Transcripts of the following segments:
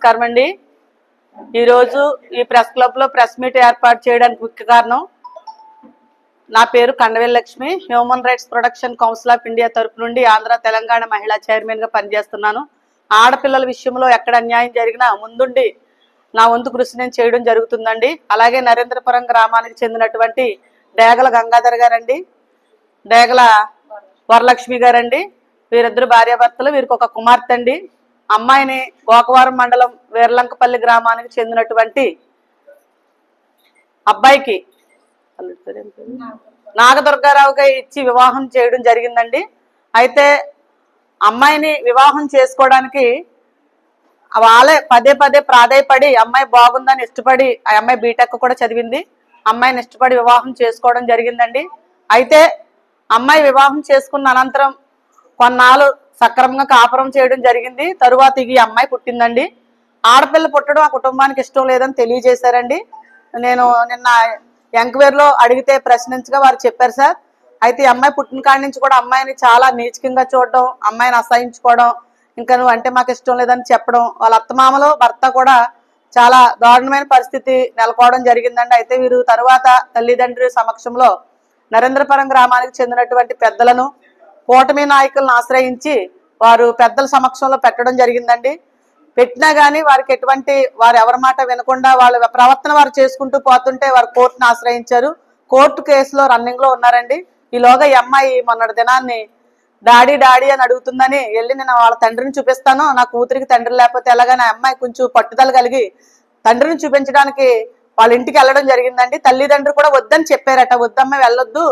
నమస్కారం అండి। ఈ రోజు ఈ ప్రెస్ క్లబ్ లో ప్రెస్ మీట్ ఏర్పాటు చేయడానికి ముఖ్య కారణం నా పేరు Kandavel Lakshmi, human rights protection council of India తరపు నుండి ఆంధ్ర తెలంగాణ మహిళా చైర్మన్ గా పనిచేస్తున్నాను। ఆడపిల్లల విషయంలో ఎక్కడ అన్యాయం జరిగినా ముందుండి నా వంతు కృషి నేను చేయడం జరుగుతుందండి। అలాగే నరేంద్రపురం గ్రామానికి చెందినటువంటి డేగల గంగాధర్ గారండి, డేగల వరలక్ష్మి గారండి, వీరిద్దరు భార్యాభర్తలు, వీరికి ఒక కుమార్తె అండి। అమ్మాయిని గోకవరం మండలం వీర్లంకపల్లి గ్రామానికి చెందినటువంటి అబ్బాయికి నాగదుర్గారావుగా ఇచ్చి వివాహం చేయడం జరిగిందండి। అయితే అమ్మాయిని వివాహం చేసుకోవడానికి వాళ్ళే పదే పదే ప్రాధాయపడి అమ్మాయి బాగుందని ఇష్టపడి, ఆ అమ్మాయి బీటెక్ కూడా చదివింది, అమ్మాయిని ఇష్టపడి వివాహం చేసుకోవడం జరిగిందండి। అయితే అమ్మాయి వివాహం చేసుకున్న అనంతరం కొన్నాళ్ళు సక్రమంగా కాపురం చేయడం జరిగింది। తరువాత ఈ అమ్మాయి పుట్టిందండి। ఆడపిల్ల పుట్టడం ఆ కుటుంబానికి ఇష్టం లేదని తెలియజేశారండి। నేను నిన్న ఎంక్వైరీలో అడిగితే ప్రశ్నించగా వారు చెప్పారు సార్। అయితే ఈ అమ్మాయి పుట్టిన కాడి నుంచి కూడా అమ్మాయిని చాలా నీచకంగా చూడడం, అమ్మాయిని అసహించుకోవడం, ఇంకా నువ్వు అంటే మాకు ఇష్టం లేదని చెప్పడం, వాళ్ళ అత్తమామలో భర్త కూడా చాలా దారుణమైన పరిస్థితి నెలకోవడం జరిగిందండి। అయితే వీరు తరువాత తల్లిదండ్రుల సమక్షంలో నరేంద్రపురం గ్రామానికి చెందినటువంటి పెద్దలను, కూటమి నాయకులను ఆశ్రయించి వారు పెద్దల సమక్షంలో పెట్టడం జరిగిందండి। పెట్టినా కానీ వారికి వారు ఎవరి మాట వినకుండా వాళ్ళ ప్రవర్తన వారు చేసుకుంటూ పోతుంటే వారు కోర్టును ఆశ్రయించారు। కోర్టు కేసులో రన్నింగ్ లో ఉన్నారండి। ఈలోగా ఈ అమ్మాయి మొన్నటి దినాన్ని డాడీ డాడీ అని అడుగుతుందని వెళ్ళి నేను వాళ్ళ తండ్రిని చూపిస్తాను, నా కూతురికి తండ్రి లేకపోతే ఎలాగని ఆ అమ్మాయి కొంచెం పట్టుదల కలిగి తండ్రిని చూపించడానికి వాళ్ళ ఇంటికి వెళ్ళడం జరిగిందండి। తల్లిదండ్రులు కూడా వద్దని చెప్పారట, వద్దమ్మాయి వెళ్ళొద్దు,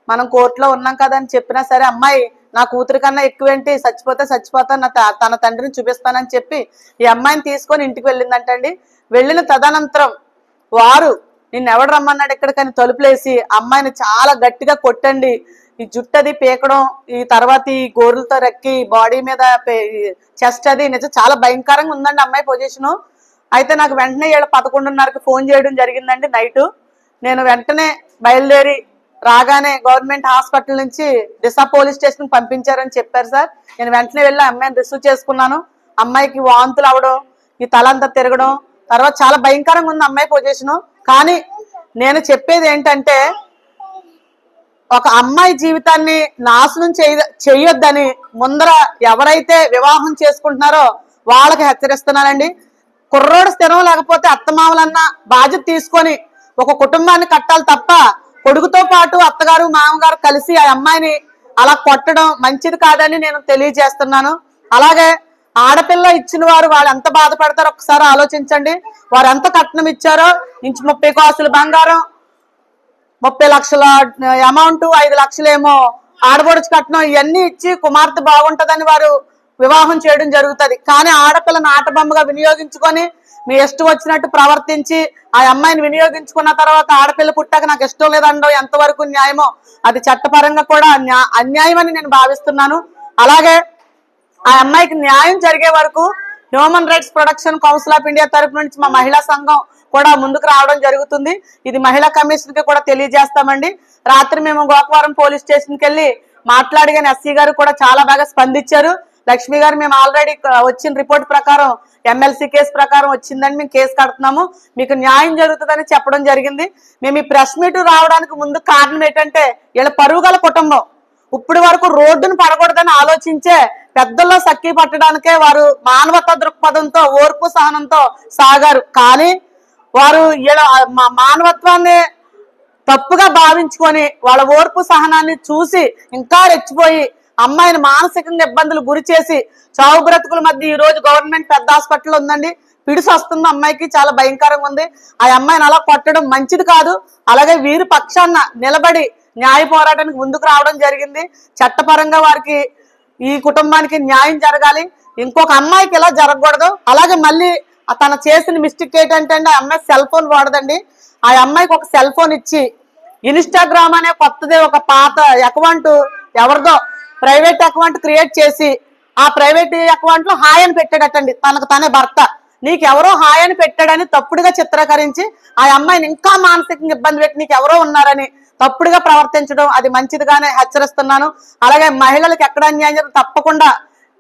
మనం కోర్టులో ఉన్నాం కదా అని చెప్పినా సరే అమ్మాయి నా కూతురి కన్నా ఎక్కువేంటి, చచ్చిపోతే చచ్చిపోతాను, తన తండ్రిని చూపిస్తానని చెప్పి ఈ అమ్మాయిని తీసుకొని ఇంటికి వెళ్ళిందంటండి। వెళ్ళిన తదనంతరం వారు నిన్నెవడు రమ్మన్నాడు ఇక్కడికని తలుపులేసి అమ్మాయిని చాలా గట్టిగా కొట్టండి, ఈ జుట్టు అది పీకడం, ఈ తర్వాత ఈ గోరులతో రెక్కి బాడీ మీద చెస్ట్ అది నిజం చాలా భయంకరంగా ఉందండి అమ్మాయి పొజిషను। అయితే నాకు వెంటనే 11:30కి ఫోన్ చేయడం జరిగిందండి నైటు। నేను వెంటనే బయలుదేరి రాగానే గవర్నమెంట్ హాస్పిటల్ నుంచి దిశ పోలీస్ స్టేషన్ పంపించారని చెప్పారు సార్। నేను వెంటనే వెళ్ళి అమ్మాయిని రిసీవ్ చేసుకున్నాను। అమ్మాయికి వాంతులు అవడం, ఈ తలంతా తిరగడం, తర్వాత చాలా భయంకరంగా ఉంది అమ్మాయి పొజిషను। కానీ నేను చెప్పేది ఏంటంటే ఒక అమ్మాయి జీవితాన్ని నాశనం చేయొద్దని ముందర ఎవరైతే వివాహం చేసుకుంటున్నారో వాళ్ళకి హెచ్చరిస్తున్నానండి। కుర్రోడు స్థిరం లేకపోతే అత్తమామలన్న బాధ్యత తీసుకొని ఒక కుటుంబాన్ని కట్టాలి తప్ప కొడుకుతో పాటు అత్తగారు మామగారు కలిసి ఆ అమ్మాయిని అలా కొట్టడం మంచిది కాదని నేను తెలియజేస్తున్నాను। అలాగే ఆడపిల్ల ఇచ్చిన వారు వాళ్ళు ఎంత బాధపడతారో ఒకసారి ఆలోచించండి। వారు ఎంత కట్నం ఇచ్చారో, ఇంచు 30 కాసులు బంగారం, 30 లక్షల అమౌంట్, 5 లక్షలేమో ఆడబడుచు కట్నం, ఇవన్నీ ఇచ్చి కుమార్తె బాగుంటదని వారు వివాహం చేయడం జరుగుతుంది। కానీ ఆడపిల్లని ఆటబొమ్మగా వినియోగించుకొని మీ ఇష్టం వచ్చినట్టు ప్రవర్తించి ఆ అమ్మాయిని వినియోగించుకున్న తర్వాత ఆడపిల్ల పుట్టాక నాకు ఇష్టం లేదండో ఎంతవరకు న్యాయమో అది చట్టపరంగా కూడా అన్యాయం అని నేను భావిస్తున్నాను। అలాగే ఆ అమ్మాయికి న్యాయం జరిగే వరకు human rights protection council of India తరపు నుంచి మా మహిళా సంఘం కూడా ముందుకు రావడం జరుగుతుంది। ఇది మహిళా కమిషన్ కి కూడా తెలియజేస్తామండి। రాత్రి మేము గోకవరం పోలీస్ స్టేషన్కి వెళ్ళి మాట్లాడిగానే ఎస్సీ గారు కూడా చాలా బాగా స్పందించారు। లక్ష్మి గారు మేము ఆల్రెడీ వచ్చిన రిపోర్ట్ ప్రకారం ఎమ్మెల్సీ కేసు ప్రకారం వచ్చిందని మేము కేసు కడుతున్నాము, మీకు న్యాయం జరుగుతుందని చెప్పడం జరిగింది। మేము ఈ ప్రెస్ మీట్ రావడానికి ముందు కారణం ఏంటంటే వీళ్ళ పరుగుల కుటుంబం ఇప్పుడు వరకు రోడ్డును పడకూడదని ఆలోచించే పెద్దల్లో సక్కి పట్టడానికే వారు మానవతా దృక్పథంతో ఓర్పు సహనంతో సాగారు। కానీ వారు మానవత్వాన్ని తప్పుగా భావించుకొని వాళ్ళ ఓర్పు సహనాన్ని చూసి ఇంకా రెచ్చిపోయి అమ్మాయిని మానసికంగా ఇబ్బందులు గురి చేసి చావు బ్రతుకుల మధ్య ఈ రోజు గవర్నమెంట్ పెద్ద హాస్పిటల్ ఉందండి, పిడిసి వస్తుంది అమ్మాయికి, చాలా భయంకరంగా ఉంది। ఆ అమ్మాయిని అలా కొట్టడం మంచిది కాదు। అలాగే వీరి పక్షాన నిలబడి న్యాయ పోరాటానికి ముందుకు రావడం జరిగింది। చట్టపరంగా వారికి ఈ కుటుంబానికి న్యాయం జరగాలి, ఇంకొక అమ్మాయికి ఇలా జరగకూడదు। అలాగే మళ్ళీ తను చేసిన మిస్టేక్ ఏంటంటే ఆ అమ్మాయి సెల్ ఫోన్ వాడదండి, ఆ అమ్మాయికి ఒక సెల్ ఫోన్ ఇచ్చి ఇన్స్టాగ్రామ్ అనే కొత్తది ఒక పాత అకౌంట్ ఎవరిదో ప్రైవేట్ అకౌంట్ క్రియేట్ చేసి ఆ ప్రైవేట్ అకౌంట్ లో హాయ్ అని పెట్టాడటండి తనకు తనే భర్త, నీకెవరో హాయ్ అని పెట్టాడని తప్పుడుగా చిత్రీకరించి ఆ అమ్మాయిని ఇంకా మానసికంగా ఇబ్బంది పెట్టి నీకు ఎవరో ఉన్నారని తప్పుడుగా ప్రవర్తించడం అది మంచిదిగానే హెచ్చరిస్తున్నాను। అలాగే మహిళలకు ఎక్కడ అన్యాయం తప్పకుండా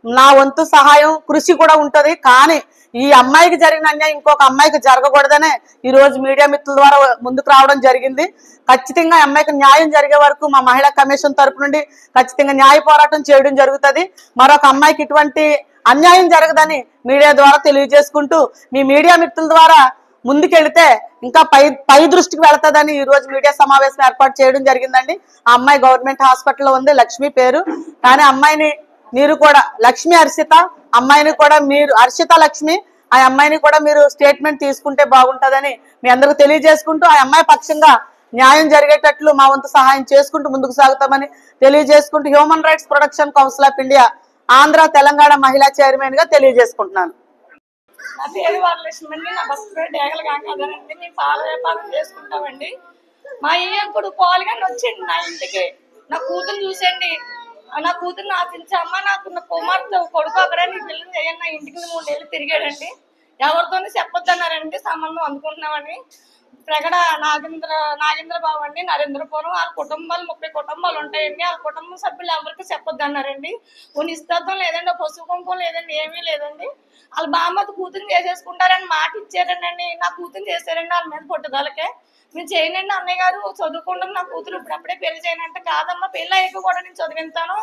నా వంతు సహాయం కృషి కూడా ఉంటది। కానీ ఈ అమ్మాయికి జరిగిన అన్యాయం ఇంకొక అమ్మాయికి జరగకూడదనే ఈ రోజు మీడియా మిత్రుల ద్వారా ముందుకు రావడం జరిగింది. ఖచ్చితంగా అమ్మాయికి న్యాయం జరిగే వరకు మా మహిళా కమిషన్ తరపు నుండి ఖచ్చితంగా న్యాయ పోరాటం చేయడం జరుగుతుంది. మరొక అమ్మాయికి ఇటువంటి అన్యాయం జరగదని మీడియా ద్వారా తెలియజేసుకుంటూ మీ మీడియా మిత్రుల ద్వారా ముందుకెళ్తే ఇంకా పై దృష్టికి వెళుతుందని ఈ రోజు మీడియా సమావేశం ఏర్పాటు చేయడం జరిగిందండి. ఆ అమ్మాయి గవర్నమెంట్ హాస్పిటల్లో ఉంది, లక్ష్మి పేరు. కానీ అమ్మాయిని మీరు కూడా లక్ష్మి హర్షిత, అమ్మాయిని కూడా మీరు హర్షిత లక్ష్మి, ఆ అమ్మాయిని కూడా మీరు స్టేట్మెంట్ తీసుకుంటే బాగుంటుందని మీ అందరికీ తెలియజేసుకుంటూ ఆ అమ్మాయి పక్షంగా న్యాయం జరిగేటట్లు మా వంతు సహాయం చేసుకుంటూ ముందుకు సాగుతామని తెలియజేసుకుంటూ human rights protection council of India Andhra Telangana మహిళా చైర్మన్ గా తెలియజేసుకుంటున్నాను. నా పేరు వరలక్ష్మి అండి. నా భర్త పేరు డేగల గంగాధరండి. మేము పాల వ్యాపారం చేసుకుంటామండి. మా అయ్యంకుడు పాలుగాని వచ్చిండి నా ఇంటికి. నా కూతురు చూసండి, నా కూతురు ఆశించమ్మ నాకు నా కుమార్తె కొడుకు అక్కడ నీ పిల్లలు చేయండి నా ఇంటికి 3 నెలలు తిరిగాడండి. ఎవరితోనే చెప్పొద్దన్నారండి సంబంధం అందుకుంటున్నామని. ప్రగడ నాగేంద్ర బాబు అండి, నరేంద్రపురం, వాళ్ళ కుటుంబాలు 30 కుటుంబాలు ఉంటాయండి. వాళ్ళ కుటుంబ సభ్యులు ఎవరికి చెప్పొద్దన్నారండి. కొన్ని నిశ్చితార్థం లేదండి, పసుపు కుంకుమ లేదండి, ఏమీ లేదండి. వాళ్ళ బామ్మతో కూతురు చేసేసుకుంటారని మాట ఇచ్చారండి. నా కూతురు చేశారండి వాళ్ళ మీద పట్టుదలకే. నేను చేయనండి అన్నయ్య గారు చదువుకుంటాను, నా కూతురు ఇప్పుడప్పుడే పెళ్లి చేయనంటే కాదమ్మా పెళ్ళి అయ్యాక కూడా నేను చదివిస్తాను,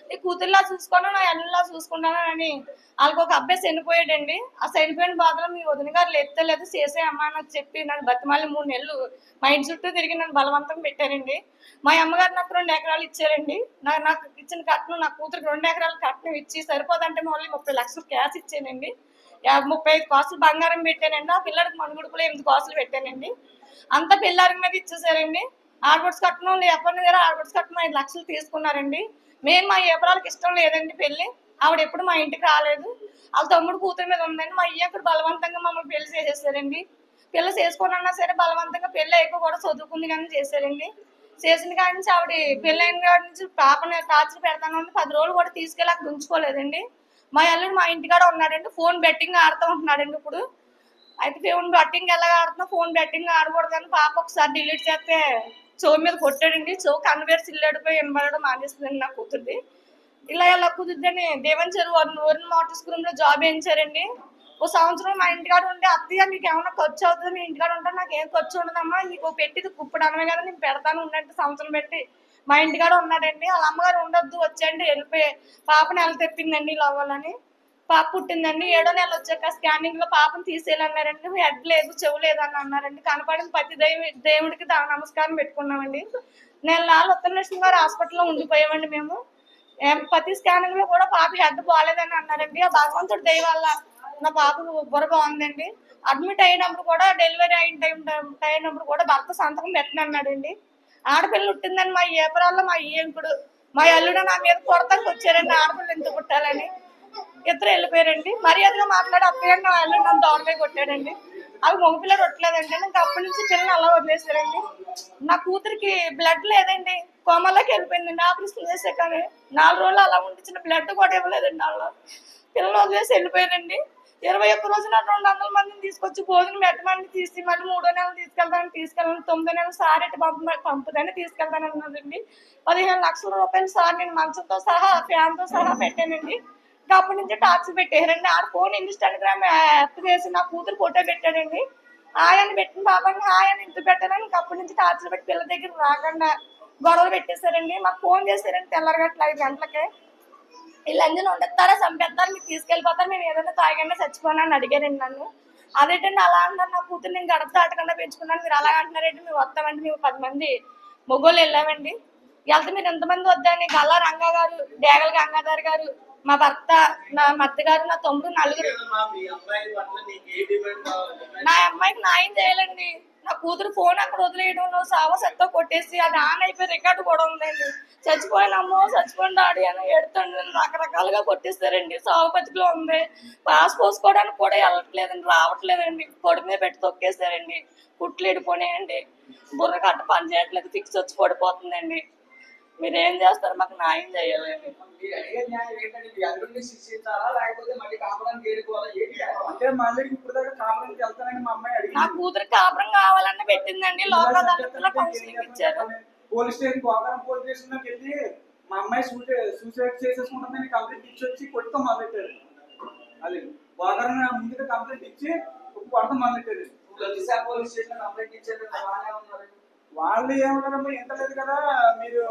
నీ కూతురులా చూసుకున్నాను, నా అల్లులా చూసుకుంటాను అని. వాళ్ళకి ఒక అబ్బాయి చనిపోయాడండి. ఆ చనిపోయిన బాధలో మీ వదిన గారు ఎత్తలేదు చేసే అమ్మ నాకు చెప్పి నన్ను బతిమాలి 3 నెలలు మా ఇంటి చుట్టూ తిరిగి నన్ను బలవంతం పెట్టారండి. మా అమ్మగారు నాకు 2 ఎకరాలు ఇచ్చారండి. నాకు ఇచ్చిన కట్నం నా కూతురికి 2 ఎకరాలు కట్నం ఇచ్చి సరిపోదంటే మళ్ళీ 30 లక్షలు క్యాష్ ఇచ్చానండి. 35 కాసులు బంగారం పెట్టానండి. ఆ పిల్లడికి మనుగుడుపులో 8 కాసులు పెట్టానండి. అంతా పిల్లడి మీద ఇచ్చేసారండి. ఆడబడ్స్ కట్నం ఎవరిని దగ్గర ఆడబడ్స్ కట్నం 5 లక్షలు తీసుకున్నారండి. మా ఏపరాలకు ఇష్టం లేదండి పెళ్లి. ఆవిడ ఎప్పుడు మా ఇంటికి రాలేదు. వాళ్ళ తమ్ముడు కూతురు మీద ఉందండి. మా అయ్యక్కడ బలవంతంగా మమ్మల్ని పెళ్లి చేసేసారండి. పెళ్లి చేసుకోనన్నా సరే బలవంతంగా పెళ్లి ఎక్కువ కూడా చదువుకుంది కానీ చేశారండి. చేసిన కాడి నుంచి ఆవిడ పెళ్ళైన కాడి నుంచి పాపని టార్చర్ పెడతాను 10 రోజులు కూడా తీసుకెళ్ళి అక్కడ ఉంచుకోలేదండి. మా అల్లుడు మా ఇంటికాడ ఉన్నాడండి. ఫోన్ బెట్టింగ్ ఆడుతూ ఉంటున్నాడండి ఇప్పుడు. అయితే ఫోన్ బెట్టింగ్ ఎలా ఆడుతున్నా, ఫోన్ బెట్టింగ్ ఆడకూడదని పాప ఒకసారి డిలీట్ చేస్తే చెవు మీద కొట్టాడండి. చెవు కన్వేర్ చిల్లాడిపోయి వినబడడం మానేస్తుందండి నా కూతుర్ది. ఇలా ఎలా కుదురుద్దని దేవన్ చెరువు ఓరిన్ మోటార్ స్కూల్ లో జాబ్ వేయించారండి. 1 సంవత్సరం మా ఇంటికాడ ఉంటే అత్తయ్య నీకు ఏమన్నా ఖర్చు అవుతుంది, మీ ఇంటికాడ ఉంటే నాకు ఏం ఖర్చు ఉండదమ్మా, నీకు పెట్టిది కుప్పుడు అనమే కదా నేను పెడతాను ఉన్నట్టు సంవత్సరం పెట్టి మా ఇంటికాడ ఉన్నాడండి. వాళ్ళ అమ్మగారు ఉండొద్దు వచ్చండి వెళ్ళిపోయి పాపని ఎలా తెప్పిందండి ఇలా అవ్వాలని. పాప పుట్టిందండి. 7వ నెల వచ్చాక స్కానింగ్ లో పాపను తీసేయాలన్నారండి. హెడ్ లేదు చెవు లేదు అని అన్నారండి. కనపడిన ప్రతి దేవుడికి నమస్కారం పెట్టుకున్నామండి. నెలలు ఉత్తరలక్ష్మి గారు హాస్పిటల్లో ఉండిపోయామండి మేము. ప్రతి స్కానింగ్ లో కూడా పాప హెడ్ బాగాలేదని అన్నారండి. ఆ భగవంతుడు దయ వల్ల నా పాప బుర్ర బాగుందండి. అడ్మిట్ అయినప్పుడు కూడా డెలివరీ అయినప్పుడు కూడా భర్త సంతకం పెట్టనన్నాడండి. ఆడపిల్ల పుట్టిందని మా ఏపరాల్లో మా ఏంకుడు మా అల్లుడు నా మీద కొడతానికి వచ్చారండి. ఆడపిల్ల ఎంత పుట్టాలని ఇద్దరు వెళ్ళిపోయారండి. మర్యాదగా మాట్లాడి అత్తయ్య నా అల్లుడు నన్ను దోరమే కొట్టాడండి. అవి మగపిల్ల రొట్టలేదండి. నాకు అప్పటి నుంచి పిల్లలు అలా వదిలేశారండి. నా కూతురికి బ్లడ్ లేదండి, కోమలోకి వెళ్ళిపోయిందండి. ఆపరేషన్ చేసే కానీ 4 రోజులు అలా ఉండిచ్చిన బ్లడ్ కూడా ఇవ్వలేదండి. వాళ్ళు పిల్లలు వదిలేసి వెళ్ళిపోయారండి. 21 రోజున 200 మందిని తీసుకొచ్చి భోజనం పెట్టమని తీసి మళ్ళీ 3వ నెల తీసుకెళ్తానని 9వ నెల సార్ ఎట్టి పంపుదని తీసుకెళ్తానన్నదండి. 15 లక్షల రూపాయలు సార్ నేను మంచంతో సహా ఫ్యాన్తో సహా పెట్టానండి. అప్పటి నుంచి టార్చర్ పెట్టారండి. ఆడ ఫోన్ ఇన్స్టాగ్రామ్ యాప్ చేసి నా కూతురు ఫోటో పెట్టాడండి. ఆయన పెట్టిన బాబాని ఆయన ఇంత పెట్టారని అప్పటి నుంచి టార్చర్ పెట్టి పిల్ల దగ్గర రాకుండా గొడవలు పెట్టేశారండి. మాకు ఫోన్ చేశారండి తెల్లరగట్ల 5 గంటలకే. వీళ్ళందరూ ఉండేస్తారా చంపేస్తారు మీకు తీసుకెళ్ళిపోతారు నేను ఏదైనా తాగండి చచ్చిపోనని అడిగారండి నన్ను. అదేంటండి అలా అంటారు నా కూతురు నేను గడప దాటకుండా పెంచుకున్నాను మీరు అలా అంటున్నారండి. మేము వస్తామండి మేము 10 మంది మొగోళ్ళు వెళ్ళామండి. వెళ్తే మీరు ఎంతమంది వద్దని గల్లా రంగా గారు, డేగల గంగాధర్ గారు, మా భర్త, నా మత్త గారు, నా తమ్ముడు 4. నా అమ్మాయికి న్యాయం చేయాలండి. నా కూతురు ఫోన్ అక్కడ వదిలేయడం సావ సెత్తో కొట్టేసి అది ఆన్ అయిపోయి రికార్డు కూడా ఉందండి. చచ్చిపోయినమ్మో చచ్చిపోయిన డాడీ అని ఎడుతుండే రకరకాలుగా కొట్టేస్తారండి. సావు బతుకులో ఉంది. పాస్ పోసుకోవడానికి కూడా వెళ్ళట్లేదండి, రావట్లేదండి. పొడి మీద పెట్టి తొక్కేస్తారండి. కుట్లు ఎడిపోయినాయండి. బుర్ర కట్ట పని చేయట్లేదు, ఫిక్స్ వచ్చి పడిపోతుందండి. మీరేం చేస్తారు మాకు న్యాయం చేయాలండి. నా కూతురు కాపురం కావాలని పెట్టిందండి. లోకల్ అదాలత్లో కౌన్సిలింగ్ ఇచ్చారు. పోలీస్ స్టేషన్ గోకరం పోలీస్ స్టేషన్ లోకి వెళ్ళి మా అమ్మాయి సూసైడ్ చేసేసుకుంటుందని కంప్లైంట్ ఇచ్చి వచ్చి కొట్టుకో మొదలెట్టారు. అది వాకరణ ముందుగా కంప్లైంట్ ఇచ్చి కొడతాం మొదలెట్టారు. పోలీస్ స్టేషన్ కంప్లైంట్ ఇచ్చారు, బాగానే ఉన్నారు. వాళ్ళు ఏమన్నారమ్మా, ఎంత లేదు కదా మీరు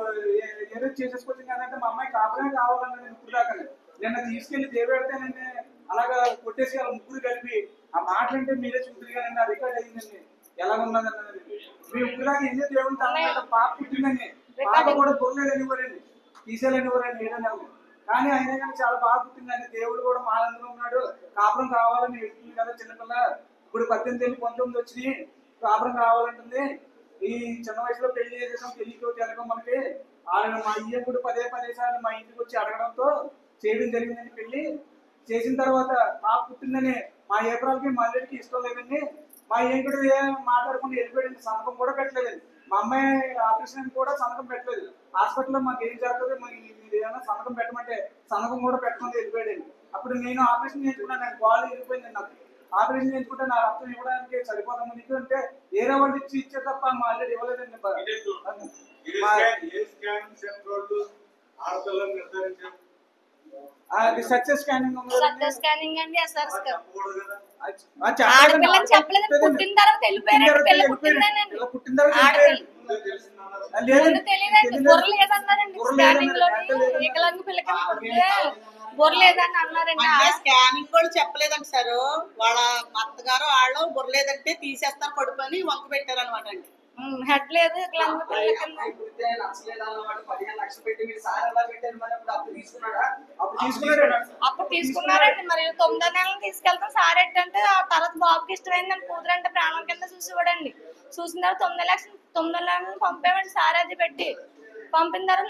ఏదో చేసేసుకోవచ్చు కదంటే మా అమ్మాయి కాపురమే కావాలన్నా నేను ఇప్పుడు దాకా నిన్న తీసుకెళ్లి దేవెడతానండి అలాగా కొట్టేసి వాళ్ళ ముగ్గురు కలిపి ఆ మాటలంటే మీరే చూద్దరు కానీ ఆ రికార్డ్ అయ్యిందండి ఎలా ఉన్నదన్నది. మీ ఇప్పుడు దాకా ఎన్ని దేవుడు తన పాప పుట్టిందండి, పాప కూడా బొర్రలేనివ్వరండి, తీసేయాలనివ్వరండి 7 నెలలు. కానీ అయినా కానీ చాలా బాగా పుట్టిందండి. దేవుడు కూడా మా అందులో ఉన్నాడు, కాపురం కావాలని వెళ్తుంది కదా చిన్నపిల్ల. ఇప్పుడు 18 ఏళ్ళు 19 వచ్చినాయి, కాపురం కావాలంటుంది. ఈ చిన్న వయసులో పెళ్లి చేసేసాం, పెళ్లికి వెళ్ళడం మనకి ఆయన మా అయ్య కూడా పదే సార్లు మా ఇంటికి వచ్చి అడగడంతో చేయడం జరిగిందండి. పెళ్లి చేసిన తర్వాత పాప పుట్టిందని మా ఏప్రాలకి మా అల్లుడికి ఇష్టం లేదండి. మా ఏం కూడా మాట్లాడకుండా వెళ్ళిపోయాడండి, సంతకం కూడా పెట్టలేదండి. మా అమ్మాయి ఆపరేషన్ కూడా సంతకం పెట్టలేదు. హాస్పిటల్లో మాకు ఏం జరగదు, మీరు ఏమైనా సంతకం పెట్టమంటే సంతకం కూడా పెట్టకుండా వెళ్ళిపోయాడండి. అప్పుడు నేను ఆపరేషన్ చేయించుకున్నాను, నాకు బాల్ వెళ్ళిపోయిందండి. నాకు ఆపరేషన్ చేయించుకుంటే నా రక్తం ఇవ్వడానికి సరిపోతాం నీకు అంటే వేరే వాళ్ళు ఇచ్చే తప్ప మా అల్లుడు ఇవ్వలేదండి. అది సక్సెస్ స్కానింగ్ స్కానింగ్ అండి. ఆడపిల్లని చెప్పలేదు, పుట్టిన తర్వాత వెళ్ళిపోయారండి. పిల్ల పుట్టిందేనండి, ముందు తెలియదండి. బుర్ర లేదన్నారండి స్కానింగ్ లో, వికలాంగ పిల్లకి పుట్టితే బుర్ర లేదని అన్నారండి. స్కానింగ్ కూడా చెప్పలేదండి సార్, వాళ్ళ అత్తగారు వాళ్ళు బుర్ర లేదంటే తీసేస్తారు కడుపు అని వంక పెట్టారు అనమాట అండి. హెడ్ లేదు, వికలాంగ పిల్లకి. అప్పుడు తీసుకున్నారండి. మరి 9వ నెలలు తీసుకెళ్తాం సార్ అంటే ఆ తర్వాత బాబుకి ఇష్టమైందండి, కూతురు అంటే ప్రాణం కింద చూసేవాడండి. చూసిన తర్వాత 9 నెలలు పంపామండి సార్ అది పెట్టి. పంపిన తర్వాత